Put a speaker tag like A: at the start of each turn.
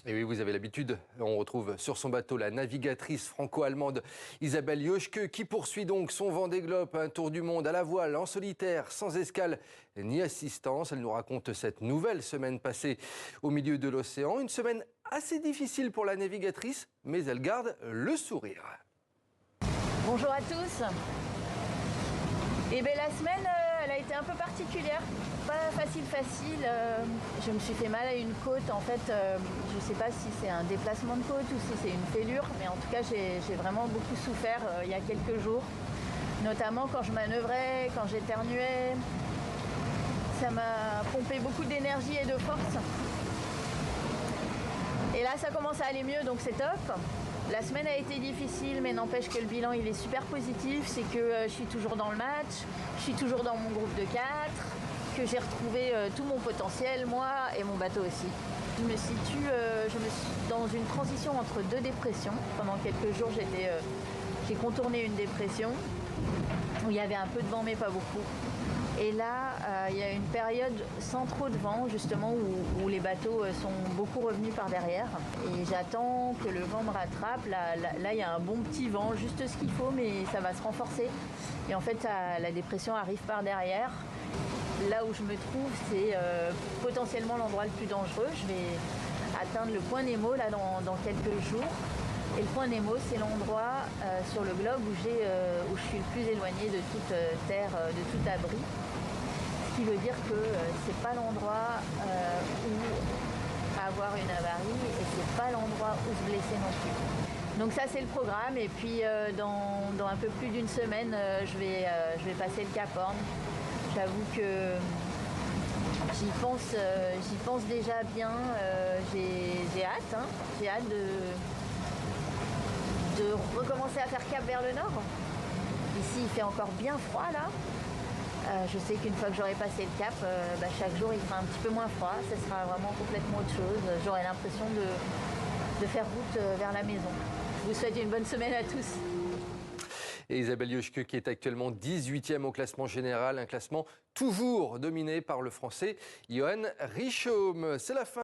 A: Et oui, vous avez l'habitude. On retrouve sur son bateau la navigatrice franco-allemande Isabelle Joschke qui poursuit donc son Vendée Globe, un tour du monde à la voile, en solitaire, sans escale ni assistance. Elle nous raconte cette nouvelle semaine passée au milieu de l'océan. Une semaine assez difficile pour la navigatrice, mais elle garde le sourire.
B: Bonjour à tous. Et bien la semaine, elle a été un peu particulière, pas facile. Je me suis fait mal à une côte. En fait, je ne sais pas si c'est un déplacement de côte ou si c'est une fêlure, mais en tout cas, j'ai vraiment beaucoup souffert il y a quelques jours. Notamment quand je manœuvrais, quand j'éternuais. Ça m'a pompé beaucoup d'énergie et de force. Et là, ça commence à aller mieux, donc c'est top. La semaine a été difficile, mais n'empêche que le bilan il est super positif. C'est que je suis toujours dans le match, je suis toujours dans mon groupe de 4, que j'ai retrouvé tout mon potentiel, moi et mon bateau aussi. Je me suis dans une transition entre deux dépressions. Pendant quelques jours, j'ai contourné une dépression où il y avait un peu de vent, mais pas beaucoup. Et là, il y a une période sans trop de vent, justement, où les bateaux sont beaucoup revenus par derrière. Et j'attends que le vent me rattrape. Là, il y a un bon petit vent, juste ce qu'il faut, mais ça va se renforcer. Et en fait, la dépression arrive par derrière. Là où je me trouve, c'est potentiellement l'endroit le plus dangereux. Je vais atteindre le point Nemo, là, dans quelques jours. Et le point Nemo, c'est l'endroit sur le globe où je suis le plus éloignée de toute terre, de tout abri. Ce qui veut dire que c'est pas l'endroit où avoir une avarie et c'est pas l'endroit où se blesser non plus. Donc ça, c'est le programme. Et puis dans un peu plus d'une semaine, je vais passer le Cap Horn. J'avoue que j'y pense déjà bien. J'ai hâte, hein. J'ai hâte de recommencer à faire cap vers le nord. Ici, il fait encore bien froid, là. Je sais qu'une fois que j'aurai passé le cap, chaque jour, il fera un petit peu moins froid. Ce sera vraiment complètement autre chose. J'aurai l'impression de faire route vers la maison. Je vous souhaite une bonne semaine à tous.
A: Et Isabelle Joschke qui est actuellement 18e au classement général, un classement toujours dominé par le Français Johan Richomme. C'est la fin.